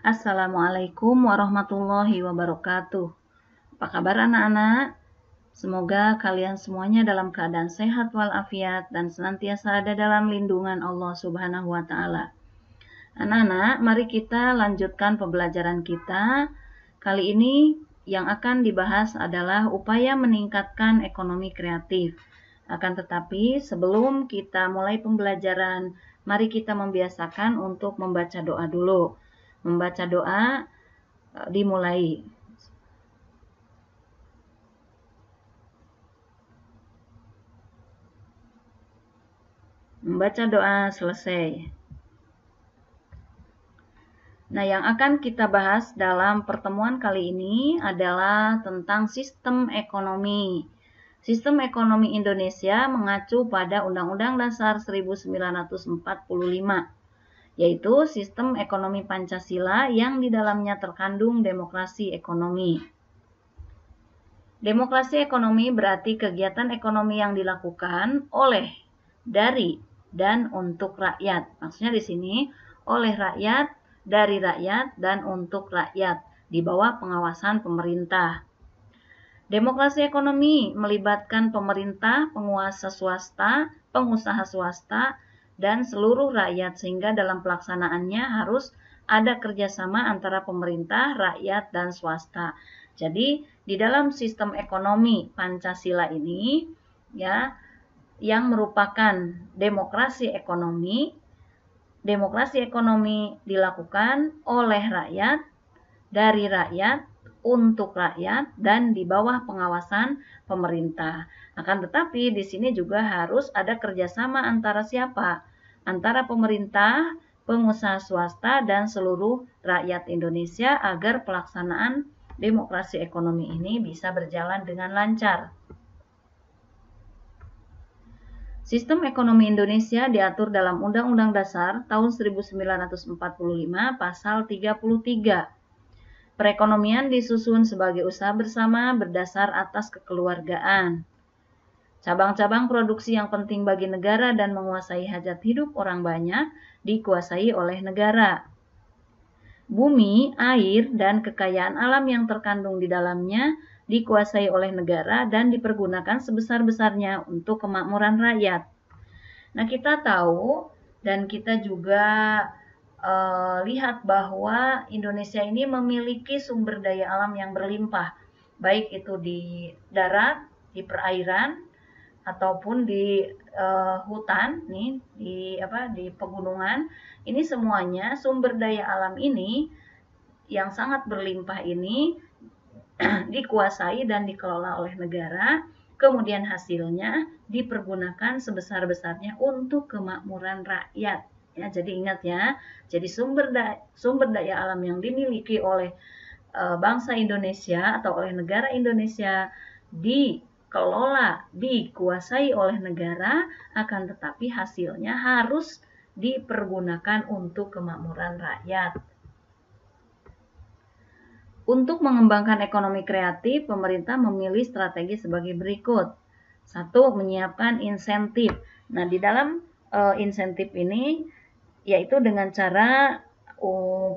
Assalamualaikum warahmatullahi wabarakatuh. Apa kabar anak-anak? Semoga kalian semuanya dalam keadaan sehat walafiat dan senantiasa ada dalam lindungan Allah Subhanahu wa taala. Anak-anak, mari kita lanjutkan pembelajaran kita. Kali ini yang akan dibahas adalah upaya meningkatkan ekonomi kreatif. Akan tetapi, sebelum kita mulai pembelajaran, mari kita membiasakan untuk membaca doa dulu. Membaca doa dimulai. Membaca doa selesai. Nah, yang akan kita bahas dalam pertemuan kali ini adalah tentang sistem ekonomi. Sistem ekonomi Indonesia mengacu pada Undang-Undang Dasar 1945, yaitu sistem ekonomi Pancasila yang di dalamnya terkandung demokrasi ekonomi. Demokrasi ekonomi berarti kegiatan ekonomi yang dilakukan oleh, dari, dan untuk rakyat. Maksudnya di sini oleh rakyat, dari rakyat, dan untuk rakyat di bawah pengawasan pemerintah. Demokrasi ekonomi melibatkan pemerintah, penguasa swasta, pengusaha swasta, dan seluruh rakyat sehingga dalam pelaksanaannya harus ada kerjasama antara pemerintah, rakyat, dan swasta. Jadi di dalam sistem ekonomi Pancasila ini ya yang merupakan demokrasi ekonomi dilakukan oleh rakyat, dari rakyat, untuk rakyat, dan di bawah pengawasan pemerintah. Akan tetapi di sini juga harus ada kerjasama antara siapa? Antara pemerintah, pengusaha swasta, dan seluruh rakyat Indonesia agar pelaksanaan demokrasi ekonomi ini bisa berjalan dengan lancar. Sistem ekonomi Indonesia diatur dalam Undang-Undang Dasar tahun 1945 pasal 33. Perekonomian disusun sebagai usaha bersama berdasar atas kekeluargaan. Cabang-cabang produksi yang penting bagi negara dan menguasai hajat hidup orang banyak dikuasai oleh negara. Bumi, air, dan kekayaan alam yang terkandung di dalamnya dikuasai oleh negara dan dipergunakan sebesar-besarnya untuk kemakmuran rakyat. Nah, kita tahu dan kita juga lihat bahwa Indonesia ini memiliki sumber daya alam yang berlimpah, baik itu di darat, di perairan, ataupun di hutan, nih di pegunungan. Ini semuanya sumber daya alam ini yang sangat berlimpah ini dikuasai dan dikelola oleh negara. Kemudian hasilnya dipergunakan sebesar-besarnya untuk kemakmuran rakyat. Ya, jadi ingat ya, jadi sumber daya alam yang dimiliki oleh bangsa Indonesia atau oleh negara Indonesia dikelola, dikuasai oleh negara, akan tetapi hasilnya harus dipergunakan untuk kemakmuran rakyat. Untuk mengembangkan ekonomi kreatif, pemerintah memilih strategi sebagai berikut. 1. Menyiapkan insentif. Nah, di dalam insentif ini yaitu dengan cara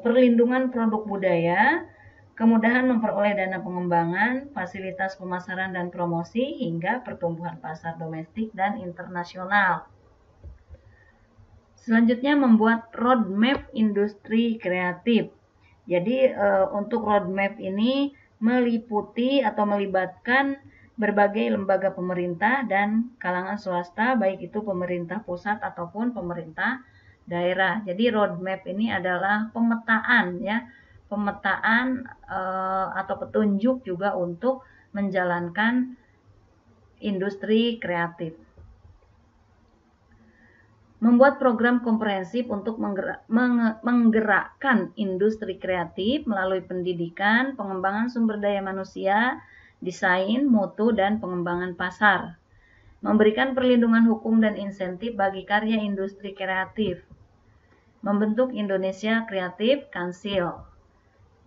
perlindungan produk budaya, kemudahan memperoleh dana pengembangan, fasilitas pemasaran dan promosi, hingga pertumbuhan pasar domestik dan internasional. Selanjutnya membuat roadmap industri kreatif. Jadi untuk roadmap ini meliputi atau melibatkan berbagai lembaga pemerintah dan kalangan swasta, baik itu pemerintah pusat ataupun pemerintah daerah. Jadi roadmap ini adalah pemetaan ya, pemetaan atau petunjuk juga untuk menjalankan industri kreatif. Membuat program komprehensif untuk menggerakkan industri kreatif melalui pendidikan, pengembangan sumber daya manusia, desain, mutu, dan pengembangan pasar. Memberikan perlindungan hukum dan insentif bagi karya industri kreatif. Membentuk Indonesia Creative Council.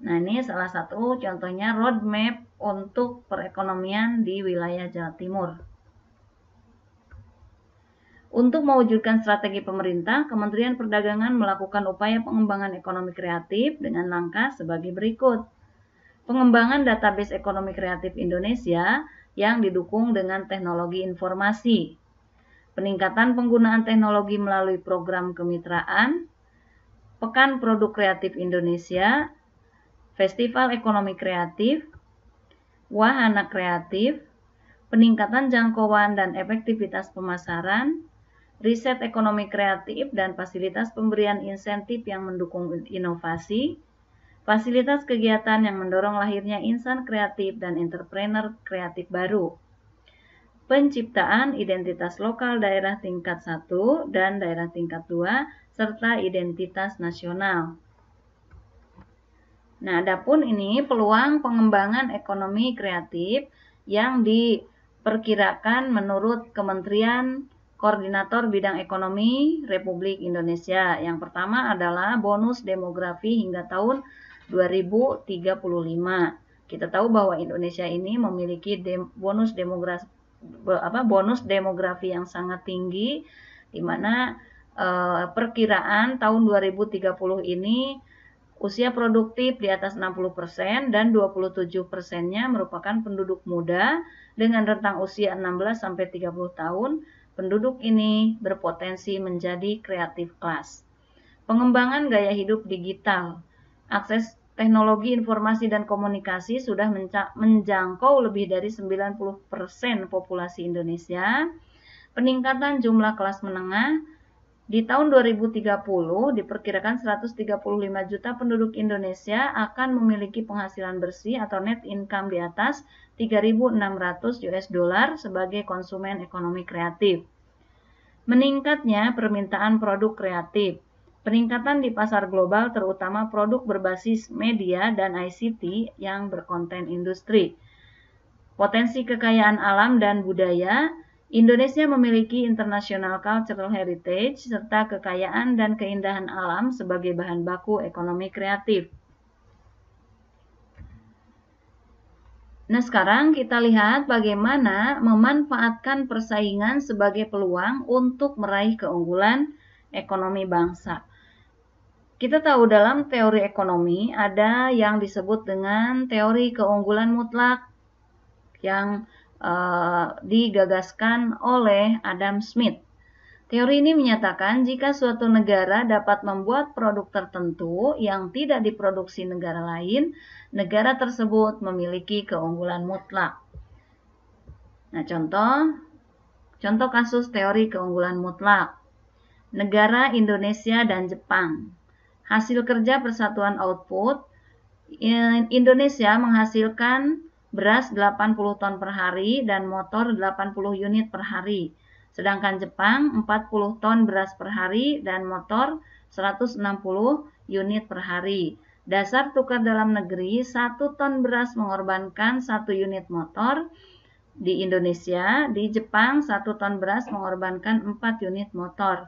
Nah, ini salah satu contohnya roadmap untuk perekonomian di wilayah Jawa Timur. Untuk mewujudkan strategi pemerintah, Kementerian Perdagangan melakukan upaya pengembangan ekonomi kreatif dengan langkah sebagai berikut. Pengembangan database ekonomi kreatif Indonesia yang didukung dengan teknologi informasi. Peningkatan penggunaan teknologi melalui program kemitraan, Pekan Produk Kreatif Indonesia, Festival Ekonomi Kreatif, Wahana Kreatif, peningkatan jangkauan dan efektivitas pemasaran, riset ekonomi kreatif dan fasilitas pemberian insentif yang mendukung inovasi, fasilitas kegiatan yang mendorong lahirnya insan kreatif dan entrepreneur kreatif baru, penciptaan identitas lokal daerah tingkat 1 dan daerah tingkat 2, serta identitas nasional. Nah, adapun ini peluang pengembangan ekonomi kreatif yang diperkirakan menurut Kementerian Koordinator Bidang Ekonomi Republik Indonesia. Yang pertama adalah bonus demografi hingga tahun 2035. Kita tahu bahwa Indonesia ini memiliki bonus demografi yang sangat tinggi, di mana perkiraan tahun 2030 ini usia produktif di atas 60% dan 27%-nya merupakan penduduk muda dengan rentang usia 16-30 tahun. Penduduk ini berpotensi menjadi creative class. Pengembangan gaya hidup digital. Akses teknologi informasi dan komunikasi sudah menjangkau lebih dari 90% populasi Indonesia. Peningkatan jumlah kelas menengah. Di tahun 2030 diperkirakan 135 juta penduduk Indonesia akan memiliki penghasilan bersih atau net income di atas 3.600 US dollar sebagai konsumen ekonomi kreatif. Meningkatnya permintaan produk kreatif. Peningkatan di pasar global terutama produk berbasis media dan ICT yang berkonten industri. Potensi kekayaan alam dan budaya. Indonesia memiliki international cultural heritage serta kekayaan dan keindahan alam sebagai bahan baku ekonomi kreatif. Nah, sekarang kita lihat bagaimana memanfaatkan persaingan sebagai peluang untuk meraih keunggulan ekonomi bangsa. Kita tahu dalam teori ekonomi ada yang disebut dengan teori keunggulan mutlak yang digagaskan oleh Adam Smith. Teori ini menyatakan jika suatu negara dapat membuat produk tertentu yang tidak diproduksi negara lain, negara tersebut memiliki keunggulan mutlak. Nah, contoh kasus teori keunggulan mutlak. Negara Indonesia dan Jepang. Hasil kerja persatuan output, Indonesia menghasilkan beras 80 ton per hari dan motor 80 unit per hari. Sedangkan Jepang 40 ton beras per hari dan motor 160 unit per hari. Dasar tukar dalam negeri, 1 ton beras mengorbankan 1 unit motor di Indonesia. Di Jepang 1 ton beras mengorbankan 4 unit motor.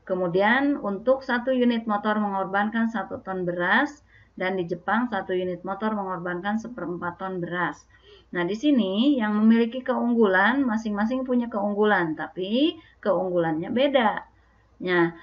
Kemudian untuk 1 unit motor mengorbankan 1 ton beras, dan di Jepang 1 unit motor mengorbankan 1/4 ton beras. Nah, di sini yang memiliki keunggulan, masing-masing punya keunggulan, tapi keunggulannya beda. Nah,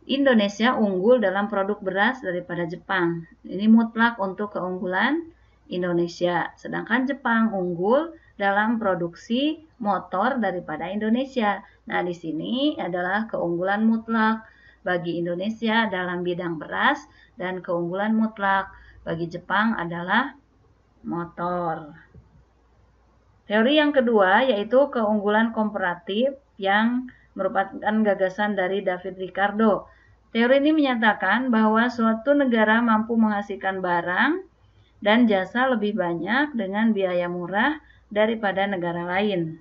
Indonesia unggul dalam produk beras daripada Jepang. Ini mutlak untuk keunggulan Indonesia. Sedangkan Jepang unggul dalam produksi motor daripada Indonesia. Nah, di sini adalah keunggulan mutlak bagi Indonesia dalam bidang beras dan keunggulan mutlak bagi Jepang adalah motor. Teori yang kedua yaitu keunggulan komparatif yang merupakan gagasan dari David Ricardo. Teori ini menyatakan bahwa suatu negara mampu menghasilkan barang dan jasa lebih banyak dengan biaya murah daripada negara lain.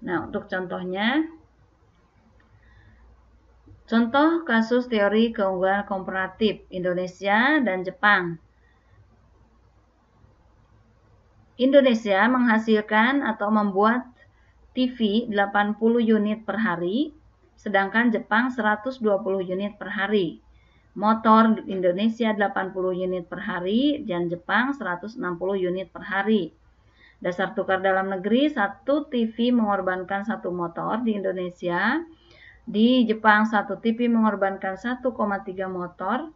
Nah, untuk contohnya, contoh kasus teori keunggulan komparatif Indonesia dan Jepang. Indonesia menghasilkan atau membuat TV 80 unit per hari, sedangkan Jepang 120 unit per hari. Motor Indonesia 80 unit per hari dan Jepang 160 unit per hari. Dasar tukar dalam negeri, 1 TV mengorbankan 1 motor di Indonesia. Di Jepang 1 TV mengorbankan 1,3 motor.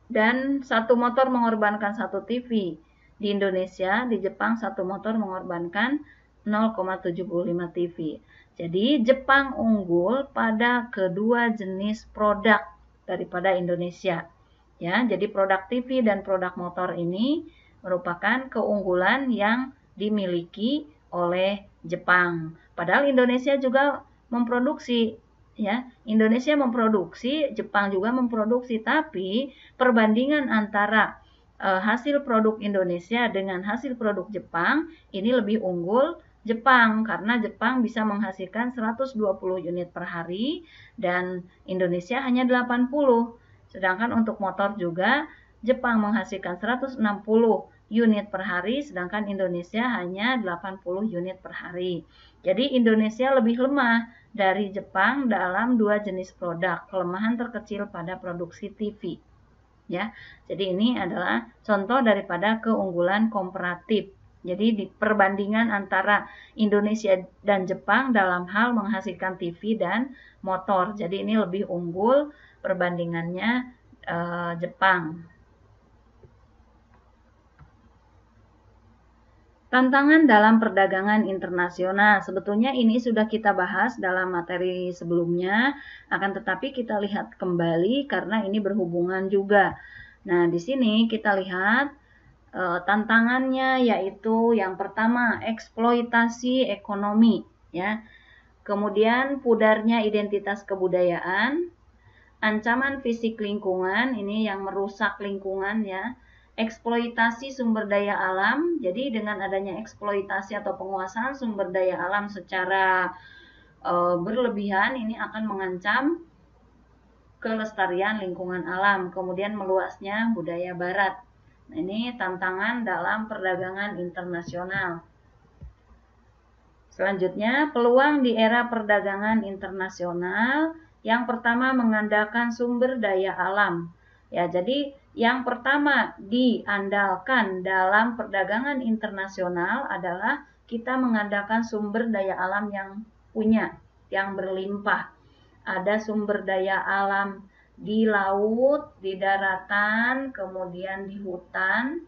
Dan 1 motor mengorbankan 1 TV. Di Indonesia, di Jepang 1 motor mengorbankan 0,75 TV. Jadi Jepang unggul pada kedua jenis produk daripada Indonesia. Ya, jadi produk TV dan produk motor ini merupakan keunggulan yang dimiliki oleh Jepang. Padahal Indonesia juga memproduksi, ya. Indonesia memproduksi, Jepang juga memproduksi, tapi perbandingan antara hasil produk Indonesia dengan hasil produk Jepang ini lebih unggul Jepang, karena Jepang bisa menghasilkan 120 unit per hari dan Indonesia hanya 80. Sedangkan untuk motor juga Jepang menghasilkan 160 unit per hari, sedangkan Indonesia hanya 80 unit per hari. Jadi Indonesia lebih lemah dari Jepang dalam 2 jenis produk, kelemahan terkecil pada produksi TV. Ya, jadi ini adalah contoh daripada keunggulan komparatif. Jadi di perbandingan antara Indonesia dan Jepang dalam hal menghasilkan TV dan motor. Jadi ini lebih unggul perbandingannya Jepang. Tantangan dalam perdagangan internasional. Sebetulnya ini sudah kita bahas dalam materi sebelumnya, akan tetapi kita lihat kembali karena ini berhubungan juga. Nah, di sini kita lihat tantangannya, yaitu yang pertama eksploitasi ekonomi, ya. Kemudian pudarnya identitas kebudayaan, ancaman fisik lingkungan, ini yang merusak lingkungan, ya. Eksploitasi sumber daya alam, jadi dengan adanya eksploitasi atau penguasaan sumber daya alam secara berlebihan ini akan mengancam kelestarian lingkungan alam. Kemudian meluasnya budaya barat. Nah, ini tantangan dalam perdagangan internasional. Selanjutnya, peluang di era perdagangan internasional. Yang pertama, mengandalkan sumber daya alam. Ya, jadi yang pertama diandalkan dalam perdagangan internasional adalah kita mengandalkan sumber daya alam yang punya, yang berlimpah. Ada sumber daya alam di laut, di daratan, kemudian di hutan.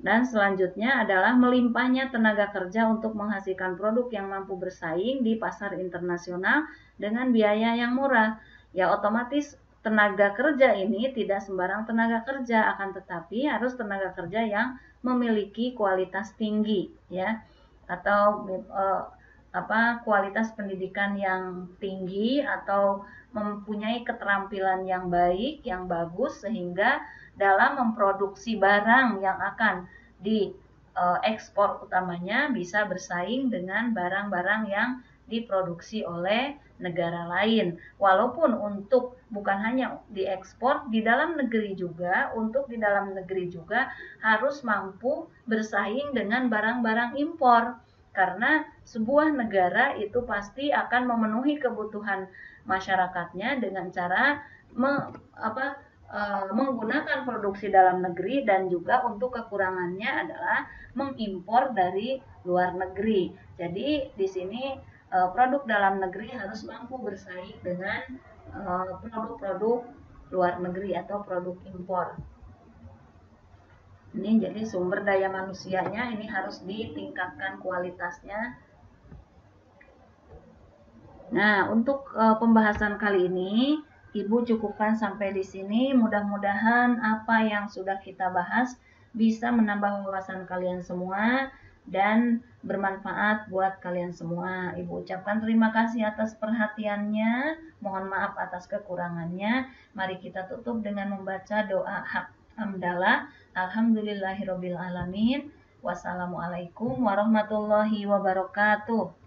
Dan selanjutnya adalah melimpahnya tenaga kerja untuk menghasilkan produk yang mampu bersaing di pasar internasional dengan biaya yang murah. Ya, otomatis tenaga kerja ini tidak sembarang tenaga kerja, akan tetapi harus tenaga kerja yang memiliki kualitas tinggi, ya, atau kualitas pendidikan yang tinggi atau mempunyai keterampilan yang baik, yang bagus, sehingga dalam memproduksi barang yang akan diekspor utamanya bisa bersaing dengan barang-barang yang diproduksi oleh negara lain. Walaupun untuk bukan hanya diekspor, di dalam negeri juga, untuk di dalam negeri juga harus mampu bersaing dengan barang-barang impor. Karena sebuah negara itu pasti akan memenuhi kebutuhan masyarakatnya dengan cara menggunakan produksi dalam negeri, dan juga untuk kekurangannya adalah mengimpor dari luar negeri. Jadi di sini produk dalam negeri harus mampu bersaing dengan produk-produk luar negeri atau produk impor. Ini jadi sumber daya manusianya ini harus ditingkatkan kualitasnya. Nah, untuk pembahasan kali ini Ibu cukupkan sampai di sini. Mudah-mudahan apa yang sudah kita bahas bisa menambah wawasan kalian semua dan bermanfaat buat kalian semua. Ibu ucapkan terima kasih atas perhatiannya. Mohon maaf atas kekurangannya. Mari kita tutup dengan membaca doa hamdalah. Alhamdulillahirabbil alamin. Wassalamualaikum warahmatullahi wabarakatuh.